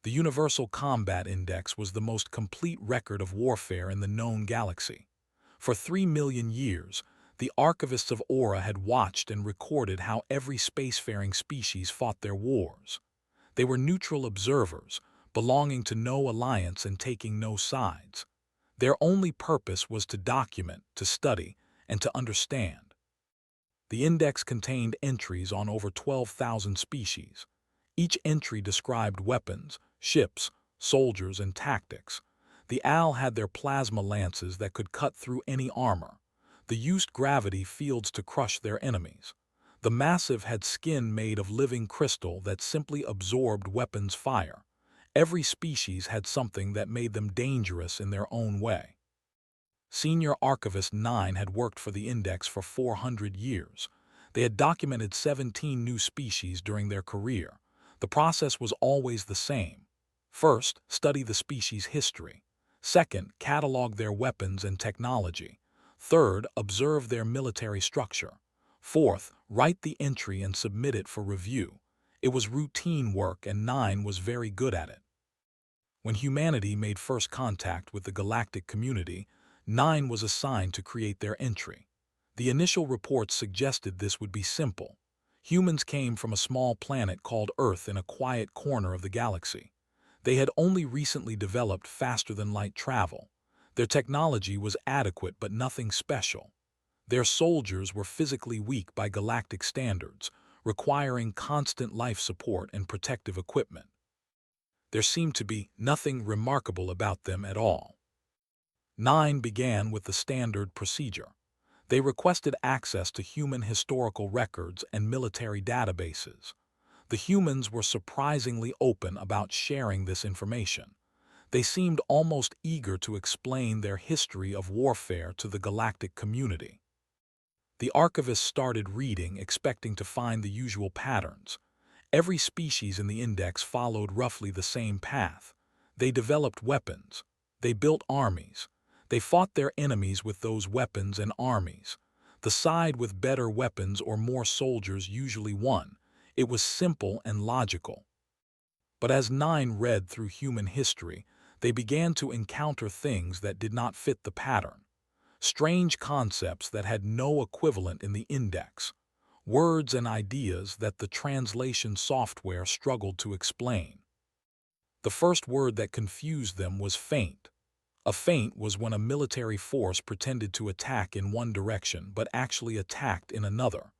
The Universal Combat Index was the most complete record of warfare in the known galaxy. For 3 million years, the archivists of Aura had watched and recorded how every spacefaring species fought their wars. They were neutral observers, belonging to no alliance and taking no sides. Their only purpose was to document, to study, and to understand. The index contained entries on over 12,000 species. Each entry described weapons, ships, soldiers, and tactics. The OWL had their plasma lances that could cut through any armor. The used gravity fields to crush their enemies. The Massive had skin made of living crystal that simply absorbed weapons fire. Every species had something that made them dangerous in their own way. Senior Archivist 9 had worked for the Index for 400 years. They had documented 17 new species during their career. The process was always the same. First, study the species' history. Second, catalog their weapons and technology. Third, observe their military structure. Fourth, write the entry and submit it for review. It was routine work, and 9 was very good at it. When humanity made first contact with the galactic community, 9 was assigned to create their entry. The initial reports suggested this would be simple. Humans came from a small planet called Earth in a quiet corner of the galaxy. They had only recently developed faster-than-light travel. Their technology was adequate but nothing special. Their soldiers were physically weak by galactic standards, requiring constant life support and protective equipment. There seemed to be nothing remarkable about them at all. 9 began with the standard procedure. They requested access to human historical records and military databases. The humans were surprisingly open about sharing this information. They seemed almost eager to explain their history of warfare to the galactic community. The archivists started reading, expecting to find the usual patterns. Every species in the index followed roughly the same path. They developed weapons. They built armies. They fought their enemies with those weapons and armies. The side with better weapons or more soldiers usually won. It was simple and logical. But as 9 read through human history, they began to encounter things that did not fit the pattern. Strange concepts that had no equivalent in the index. Words and ideas that the translation software struggled to explain. The first word that confused them was feint. A feint was when a military force pretended to attack in one direction but actually attacked in another.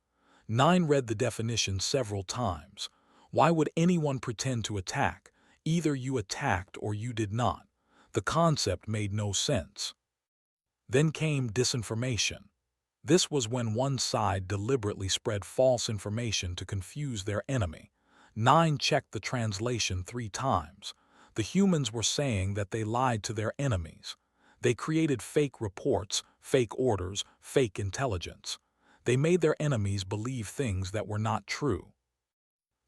9 read the definition several times. Why would anyone pretend to attack? Either you attacked or you did not. The concept made no sense. Then came disinformation. This was when one side deliberately spread false information to confuse their enemy. 9 checked the translation 3 times. The humans were saying that they lied to their enemies. They created fake reports, fake orders, fake intelligence. They made their enemies believe things that were not true.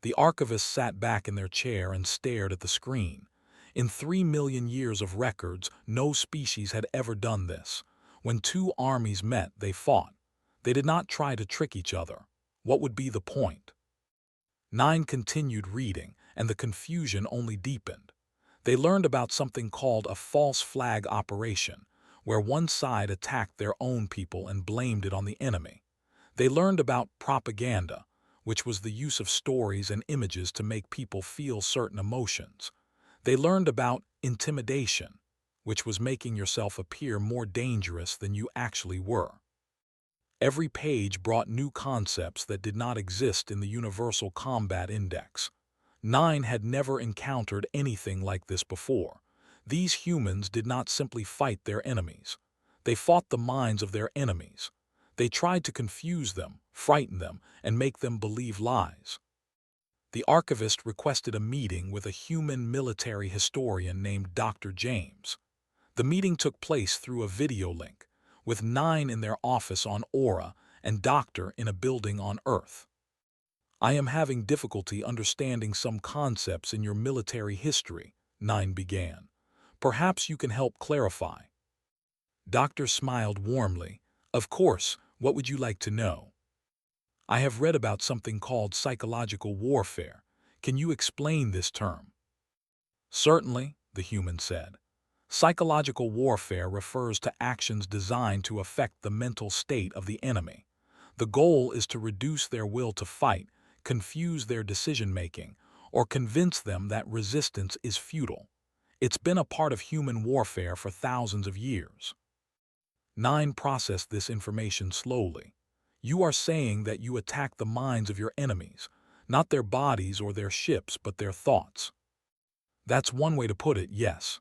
The archivists sat back in their chair and stared at the screen. In 3 million years of records, no species had ever done this. When two armies met, they fought. They did not try to trick each other. What would be the point? 9 continued reading, and the confusion only deepened. They learned about something called a false flag operation, where one side attacked their own people and blamed it on the enemy. They learned about propaganda, which was the use of stories and images to make people feel certain emotions. They learned about intimidation, which was making yourself appear more dangerous than you actually were. Every page brought new concepts that did not exist in the Universal Combat Index. 9 had never encountered anything like this before. These humans did not simply fight their enemies. They fought the minds of their enemies. They tried to confuse them, frighten them, and make them believe lies. The archivist requested a meeting with a human military historian named Dr. James. The meeting took place through a video link, with 9 in their office on Aura and Doctor in a building on Earth. I am having difficulty understanding some concepts in your military history, 9 began. Perhaps you can help clarify. Doctor smiled warmly. Of course, what would you like to know? I have read about something called psychological warfare. Can you explain this term? Certainly, the human said. Psychological warfare refers to actions designed to affect the mental state of the enemy. The goal is to reduce their will to fight, confuse their decision-making, or convince them that resistance is futile. It's been a part of human warfare for thousands of years. Nine processed this information slowly. You are saying that you attack the minds of your enemies, not their bodies or their ships, but their thoughts. That's one way to put it, yes.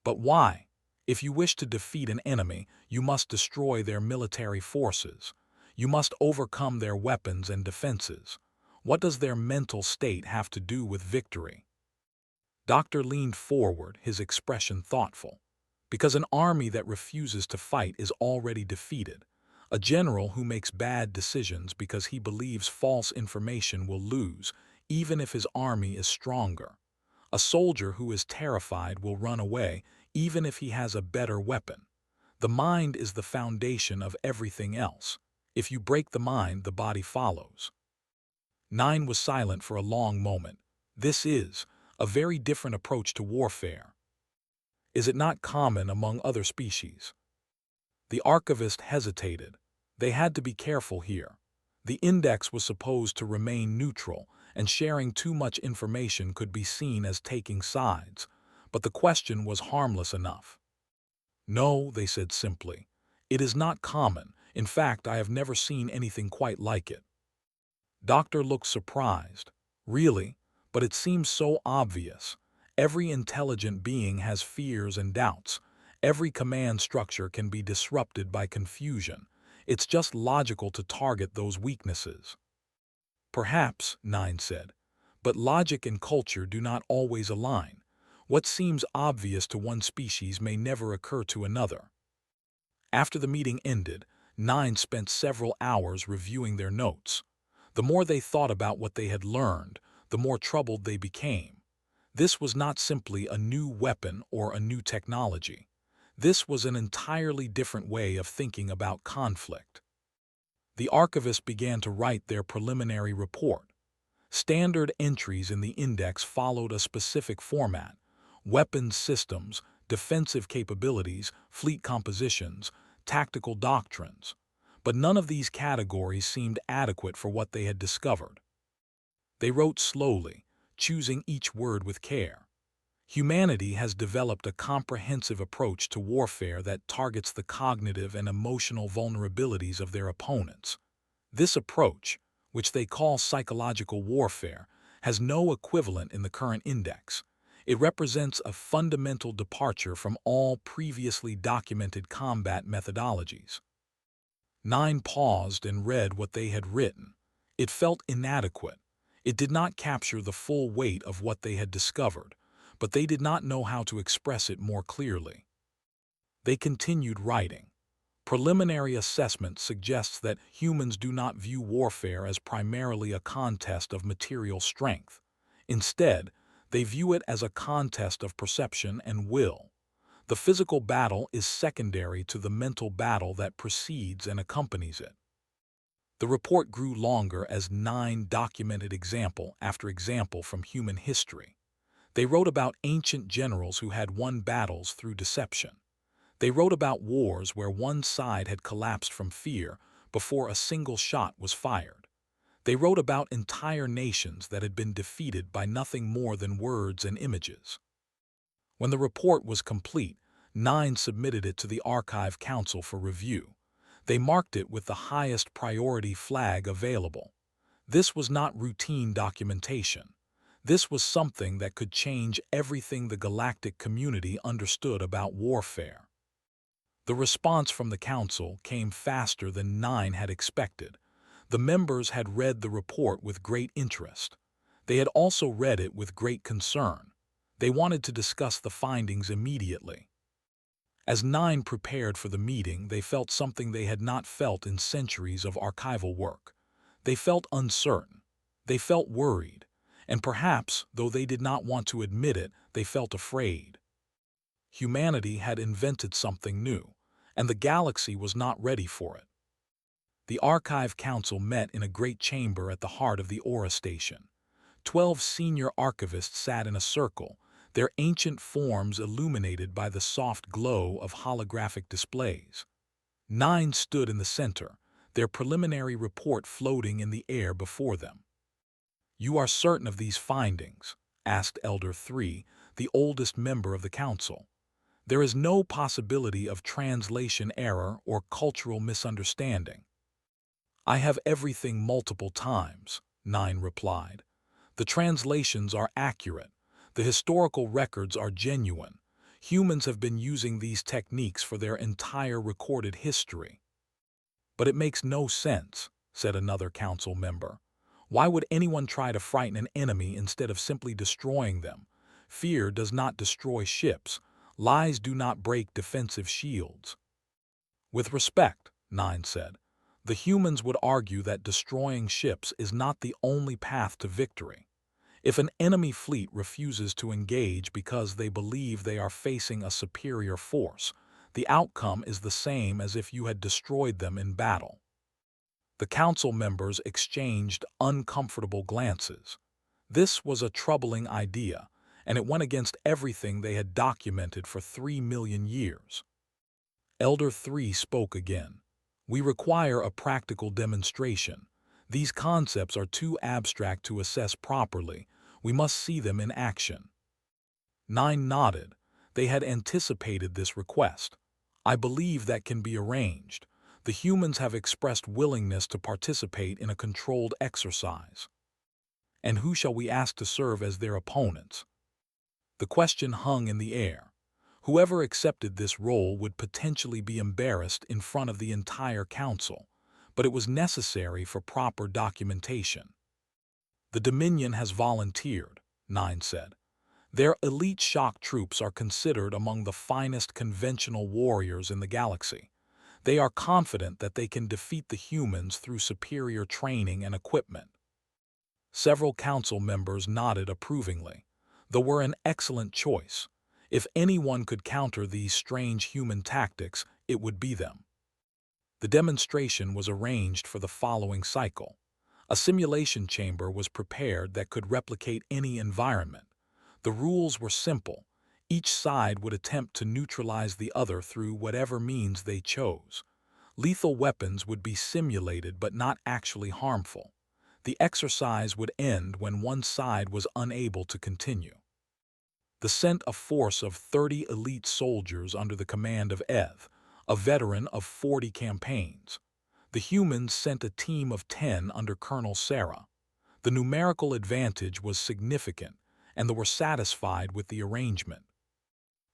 But why? If you wish to defeat an enemy, you must destroy their military forces. You must overcome their weapons and defenses. What does their mental state have to do with victory? Doctor leaned forward, his expression thoughtful. Because an army that refuses to fight is already defeated. A general who makes bad decisions because he believes false information will lose, even if his army is stronger. A soldier who is terrified will run away, even if he has a better weapon. The mind is the foundation of everything else. If you break the mind, the body follows. Nine was silent for a long moment. This is a very different approach to warfare. Is it not common among other species? The archivist hesitated. They had to be careful here. The index was supposed to remain neutral, and sharing too much information could be seen as taking sides. But the question was harmless enough. No, they said simply. It is not common. In fact, I have never seen anything quite like it. Doctor looked surprised. Really? But it seems so obvious. Every intelligent being has fears and doubts. Every command structure can be disrupted by confusion. It's just logical to target those weaknesses. Perhaps, Nine said, but logic and culture do not always align. What seems obvious to one species may never occur to another. After the meeting ended, Nine spent several hours reviewing their notes. The more they thought about what they had learned, the more troubled they became. This was not simply a new weapon or a new technology. This was an entirely different way of thinking about conflict. The archivists began to write their preliminary report. Standard entries in the index followed a specific format: weapons systems, defensive capabilities, fleet compositions, tactical doctrines. But none of these categories seemed adequate for what they had discovered. They wrote slowly, choosing each word with care. Humanity has developed a comprehensive approach to warfare that targets the cognitive and emotional vulnerabilities of their opponents. This approach, which they call psychological warfare, has no equivalent in the current index. It represents a fundamental departure from all previously documented combat methodologies. Nine paused and read what they had written. It felt inadequate. It did not capture the full weight of what they had discovered, but they did not know how to express it more clearly. They continued writing. Preliminary assessment suggests that humans do not view warfare as primarily a contest of material strength. Instead, they view it as a contest of perception and will. The physical battle is secondary to the mental battle that precedes and accompanies it. The report grew longer as Nine documented example after example from human history. They wrote about ancient generals who had won battles through deception. They wrote about wars where one side had collapsed from fear before a single shot was fired. They wrote about entire nations that had been defeated by nothing more than words and images. When the report was complete, Nine submitted it to the Archive Council for review. They marked it with the highest priority flag available. This was not routine documentation. This was something that could change everything the galactic community understood about warfare. The response from the council came faster than Nine had expected. The members had read the report with great interest. They had also read it with great concern. They wanted to discuss the findings immediately. As Nine prepared for the meeting, they felt something they had not felt in centuries of archival work. They felt uncertain. They felt worried. And perhaps, though they did not want to admit it, they felt afraid. Humanity had invented something new, and the galaxy was not ready for it. The Archive Council met in a great chamber at the heart of the Aura Station. 12 senior archivists sat in a circle, their ancient forms illuminated by the soft glow of holographic displays. 9 stood in the center, their preliminary report floating in the air before them. "You are certain of these findings?" asked Elder 3, the oldest member of the council. "There is no possibility of translation error or cultural misunderstanding." "I have everything multiple times," 9 replied. "The translations are accurate. The historical records are genuine. Humans have been using these techniques for their entire recorded history." "But it makes no sense," said another council member. "Why would anyone try to frighten an enemy instead of simply destroying them? Fear does not destroy ships. Lies do not break defensive shields." "With respect," 9 said, "the humans would argue that destroying ships is not the only path to victory. If an enemy fleet refuses to engage because they believe they are facing a superior force, the outcome is the same as if you had destroyed them in battle." The council members exchanged uncomfortable glances. This was a troubling idea, and it went against everything they had documented for 3 million years. Elder 3 spoke again. "We require a practical demonstration. These concepts are too abstract to assess properly. We must see them in action." 9 nodded. They had anticipated this request. "I believe that can be arranged. The humans have expressed willingness to participate in a controlled exercise." "And who shall we ask to serve as their opponents?" The question hung in the air. Whoever accepted this role would potentially be embarrassed in front of the entire council, but it was necessary for proper documentation. "The Dominion has volunteered," 9 said. "Their elite shock troops are considered among the finest conventional warriors in the galaxy. They are confident that they can defeat the humans through superior training and equipment." Several council members nodded approvingly. They were an excellent choice. If anyone could counter these strange human tactics, it would be them. The demonstration was arranged for the following cycle. A simulation chamber was prepared that could replicate any environment. The rules were simple. Each side would attempt to neutralize the other through whatever means they chose. Lethal weapons would be simulated but not actually harmful. The exercise would end when one side was unable to continue. They sent a force of 30 elite soldiers under the command of Eth, a veteran of 40 campaigns. The humans sent a team of 10 under Colonel Sarah. The numerical advantage was significant, and they were satisfied with the arrangement.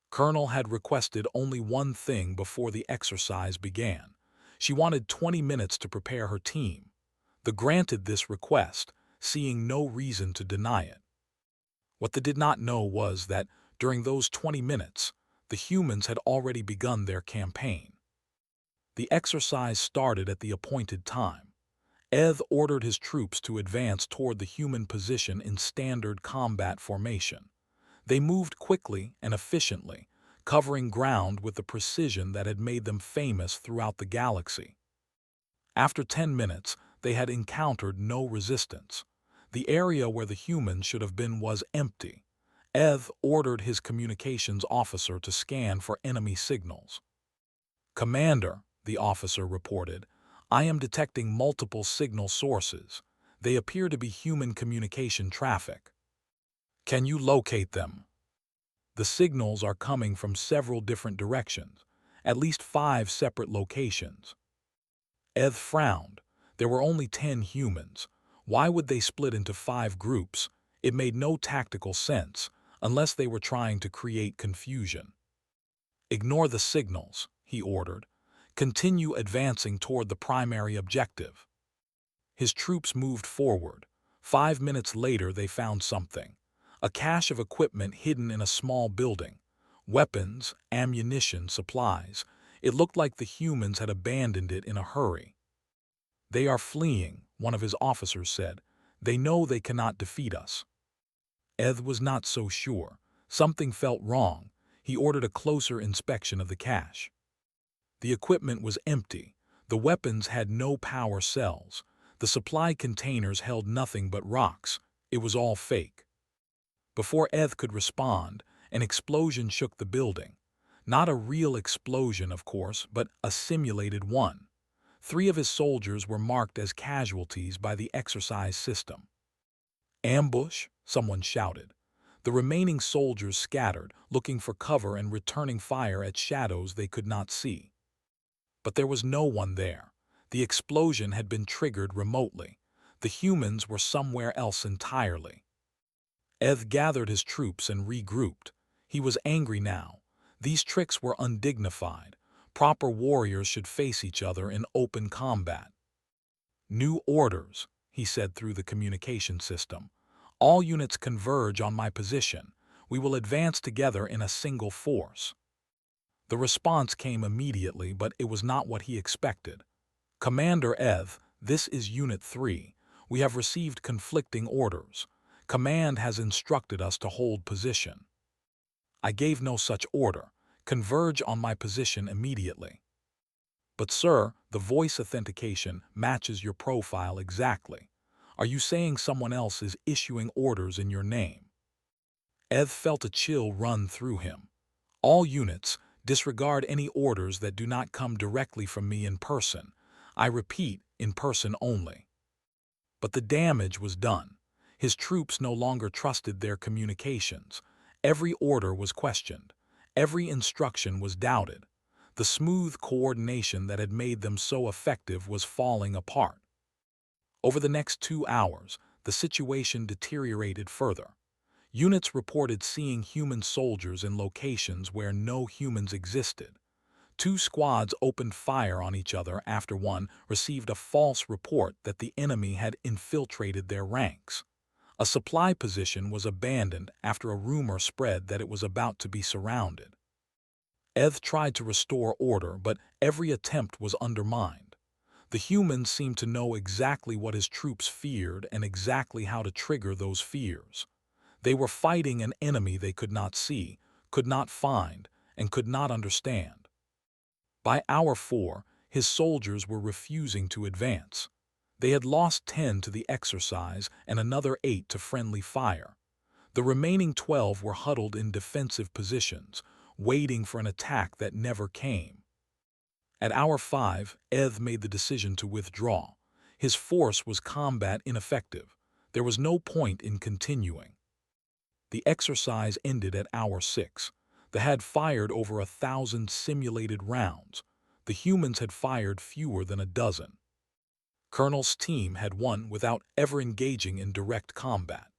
Colonel had requested only one thing before the exercise began. She wanted 20 minutes to prepare her team. They granted this request, seeing no reason to deny it. What they did not know was that, during those 20 minutes, the humans had already begun their campaign. The exercise started at the appointed time. Eth ordered his troops to advance toward the human position in standard combat formation. They moved quickly and efficiently, covering ground with the precision that had made them famous throughout the galaxy. After 10 minutes, they had encountered no resistance. The area where the humans should have been was empty. Eth ordered his communications officer to scan for enemy signals. "Commander," the officer reported, "I am detecting multiple signal sources. They appear to be human communication traffic." "Can you locate them?" "The signals are coming from several different directions, at least 5 separate locations." Eth frowned. There were only 10 humans. Why would they split into 5 groups? It made no tactical sense, unless they were trying to create confusion. "Ignore the signals," he ordered. "Continue advancing toward the primary objective." His troops moved forward. 5 minutes later they found something. A cache of equipment hidden in a small building. Weapons, ammunition, supplies. It looked like the humans had abandoned it in a hurry. "They are fleeing," one of his officers said. "They know they cannot defeat us." Eth was not so sure. Something felt wrong. He ordered a closer inspection of the cache. The equipment was empty. The weapons had no power cells. The supply containers held nothing but rocks. It was all fake. Before Eth could respond, an explosion shook the building. Not a real explosion, of course, but a simulated one. 3 of his soldiers were marked as casualties by the exercise system. "Ambush!" someone shouted. The remaining soldiers scattered, looking for cover and returning fire at shadows they could not see. But there was no one there. The explosion had been triggered remotely. The humans were somewhere else entirely. Eth gathered his troops and regrouped. He was angry now. These tricks were undignified. Proper warriors should face each other in open combat. "New orders," he said through the communication system. "All units converge on my position. We will advance together in a single force." The response came immediately, but it was not what he expected. "Commander Eth, this is Unit 3. We have received conflicting orders. Command has instructed us to hold position." "I gave no such order. Converge on my position immediately." "But sir, the voice authentication matches your profile exactly. Are you saying someone else is issuing orders in your name?" Eth felt a chill run through him. "All units, disregard any orders that do not come directly from me in person. I repeat, in person only." But the damage was done. His troops no longer trusted their communications. Every order was questioned. Every instruction was doubted. The smooth coordination that had made them so effective was falling apart. Over the next 2 hours, the situation deteriorated further. Units reported seeing human soldiers in locations where no humans existed. 2 squads opened fire on each other after one received a false report that the enemy had infiltrated their ranks. A supply position was abandoned after a rumor spread that it was about to be surrounded. Eth tried to restore order, but every attempt was undermined. The humans seemed to know exactly what his troops feared and exactly how to trigger those fears. They were fighting an enemy they could not see, could not find, and could not understand. By hour 4, his soldiers were refusing to advance. They had lost 10 to the exercise and another 8 to friendly fire. The remaining 12 were huddled in defensive positions, waiting for an attack that never came. At hour 5, Eth made the decision to withdraw. His force was combat ineffective. There was no point in continuing. The exercise ended at hour 6. They had fired over 1,000 simulated rounds. The humans had fired fewer than a dozen. Colonel's team had won without ever engaging in direct combat.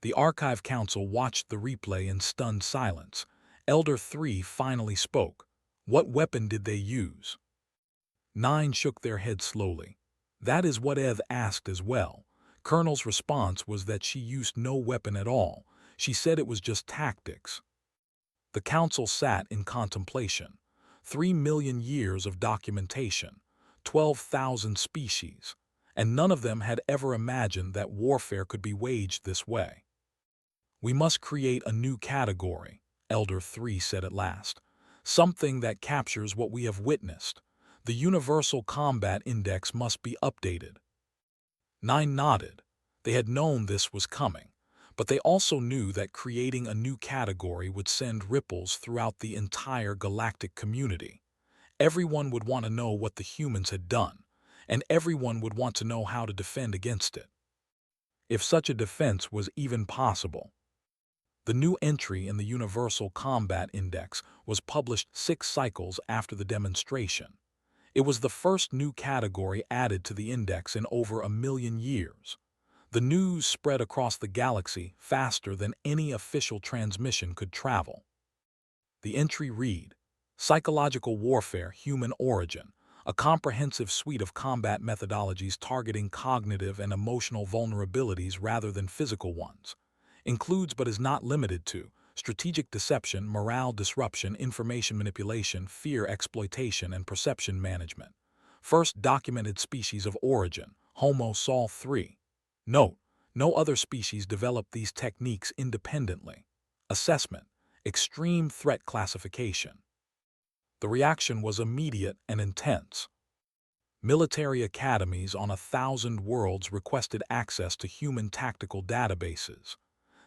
The Archive Council watched the replay in stunned silence. Elder 3 finally spoke. "What weapon did they use?" 9 shook their heads slowly. That is what Eth asked as well. Colonel's response was that she used no weapon at all. She said it was just tactics. The council sat in contemplation. 3 million years of documentation, 12,000 species, and none of them had ever imagined that warfare could be waged this way. "We must create a new category," Elder 3 said at last. "Something that captures what we have witnessed. The Universal Combat Index must be updated." 9 nodded. They had known this was coming, but they also knew that creating a new category would send ripples throughout the entire galactic community. Everyone would want to know what the humans had done, and everyone would want to know how to defend against it. If such a defense was even possible. The new entry in the Universal Combat Index was published 6 cycles after the demonstration. It was the first new category added to the index in over 1,000,000 years. The news spread across the galaxy faster than any official transmission could travel. The entry read, "Psychological Warfare Human Origin, a comprehensive suite of combat methodologies targeting cognitive and emotional vulnerabilities rather than physical ones. Includes but is not limited to strategic deception, morale disruption, information manipulation, fear exploitation, and perception management. First documented species of origin, Homo Sol 3. Note, no other species developed these techniques independently. Assessment, extreme threat classification." The reaction was immediate and intense. Military academies on 1,000 worlds requested access to human tactical databases.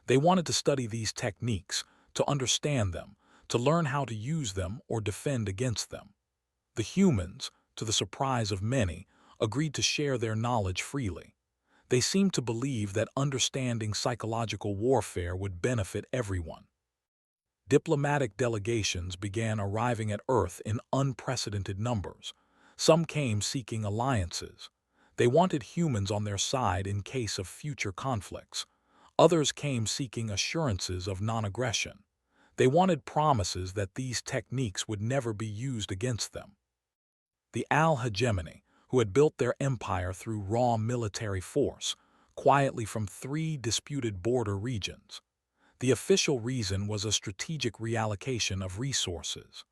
They wanted to study these techniques, to understand them, to learn how to use them or defend against them. The humans, to the surprise of many, agreed to share their knowledge freely. They seemed to believe that understanding psychological warfare would benefit everyone. Diplomatic delegations began arriving at Earth in unprecedented numbers. Some came seeking alliances. They wanted humans on their side in case of future conflicts. Others came seeking assurances of non-aggression. They wanted promises that these techniques would never be used against them. The Al-Hegemony, who had built their empire through raw military force, quietly from 3 disputed border regions. The official reason was a strategic reallocation of resources.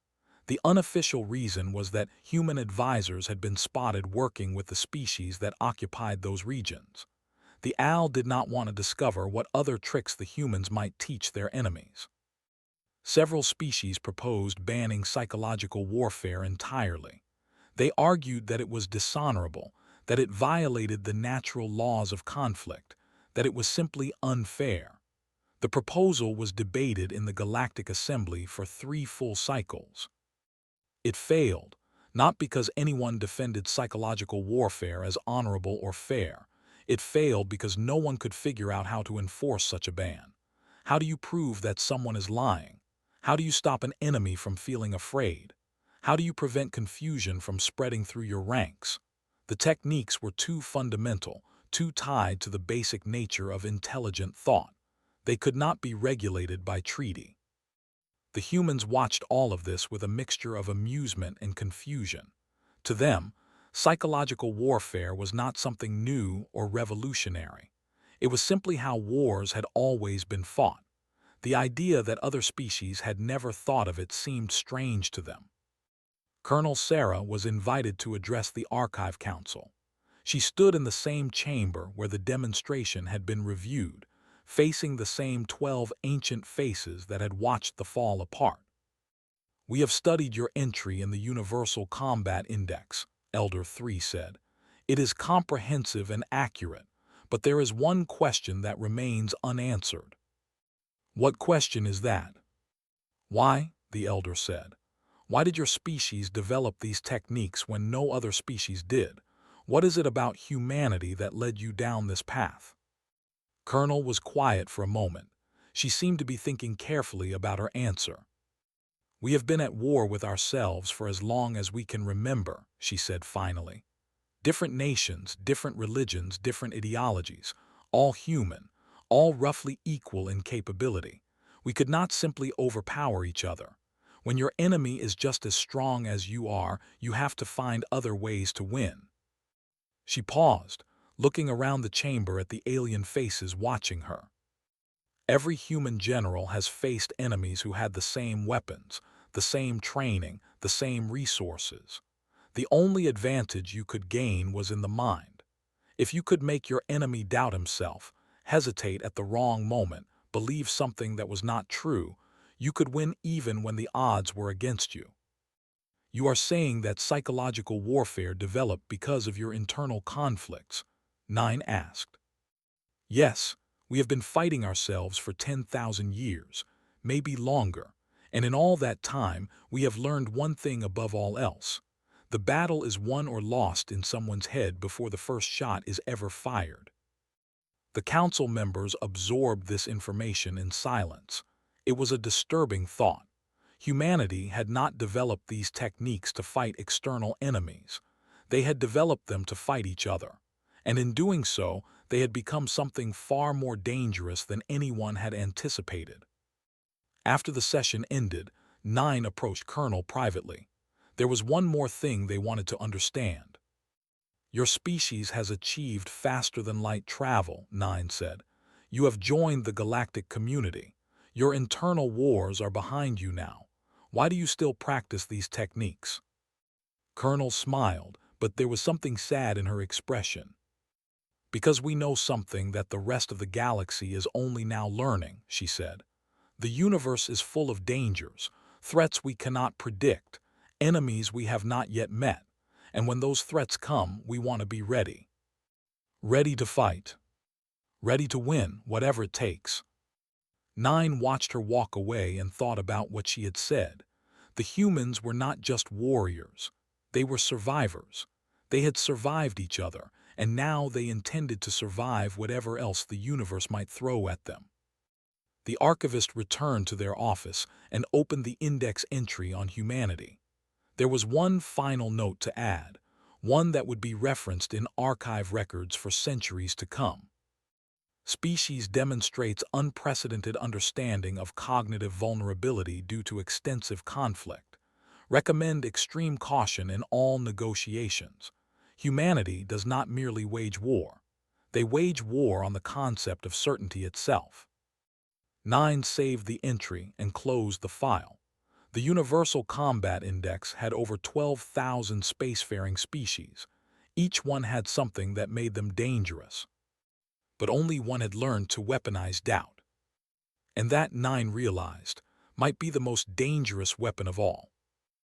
The unofficial reason was that human advisors had been spotted working with the species that occupied those regions. The Al did not want to discover what other tricks the humans might teach their enemies. Several species proposed banning psychological warfare entirely. They argued that it was dishonorable, that it violated the natural laws of conflict, that it was simply unfair. The proposal was debated in the Galactic Assembly for 3 full cycles. It failed, not because anyone defended psychological warfare as honorable or fair. It failed because no one could figure out how to enforce such a ban. How do you prove that someone is lying? How do you stop an enemy from feeling afraid? How do you prevent confusion from spreading through your ranks? The techniques were too fundamental, too tied to the basic nature of intelligent thought. They could not be regulated by treaty. The humans watched all of this with a mixture of amusement and confusion. To them, psychological warfare was not something new or revolutionary. It was simply how wars had always been fought. The idea that other species had never thought of it seemed strange to them. Colonel Sarah was invited to address the Archive Council. She stood in the same chamber where the demonstration had been reviewed, facing the same 12 ancient faces that had watched the fall apart. "We have studied your entry in the Universal Combat Index," Elder 3 said. "It is comprehensive and accurate, but there is one question that remains unanswered." "What question is that?" "Why," the Elder said, "why did your species develop these techniques when no other species did? What is it about humanity that led you down this path?" Colonel was quiet for a moment. She seemed to be thinking carefully about her answer. "We have been at war with ourselves for as long as we can remember," she said finally. "Different nations, different religions, different ideologies, all human, all roughly equal in capability. We could not simply overpower each other. When your enemy is just as strong as you are, you have to find other ways to win." She paused, looking around the chamber at the alien faces watching her. Every human general has faced enemies who had the same weapons, the same training, the same resources. The only advantage you could gain was in the mind. If you could make your enemy doubt himself, hesitate at the wrong moment, believe something that was not true, you could win even when the odds were against you. "You are saying that psychological warfare developed because of your internal conflicts?" 9 asked. "Yes, we have been fighting ourselves for 10,000 years, maybe longer, and in all that time we have learned one thing above all else. The battle is won or lost in someone's head before the first shot is ever fired." The council members absorbed this information in silence. It was a disturbing thought. Humanity had not developed these techniques to fight external enemies. They had developed them to fight each other. And in doing so, they had become something far more dangerous than anyone had anticipated. After the session ended, 9 approached Colonel privately. There was one more thing they wanted to understand. "Your species has achieved faster-than-light travel," 9 said. "You have joined the galactic community. Your internal wars are behind you now. Why do you still practice these techniques?" Colonel smiled, but there was something sad in her expression. "Because we know something that the rest of the galaxy is only now learning," she said. "The universe is full of dangers, threats we cannot predict, enemies we have not yet met, and when those threats come, we want to be ready. Ready to fight. Ready to win, whatever it takes." 9 watched her walk away and thought about what she had said. The humans were not just warriors. They were survivors. They had survived each other, and now they intended to survive whatever else the universe might throw at them. The archivist returned to their office and opened the index entry on humanity. There was one final note to add, one that would be referenced in archive records for centuries to come. Species demonstrates unprecedented understanding of cognitive vulnerability due to extensive conflict. Recommend extreme caution in all negotiations. Humanity does not merely wage war. They wage war on the concept of certainty itself. 9 saved the entry and closed the file. The Universal Combat Index had over 12,000 spacefaring species. Each one had something that made them dangerous. But only one had learned to weaponize doubt. And that 9 realized might be the most dangerous weapon of all.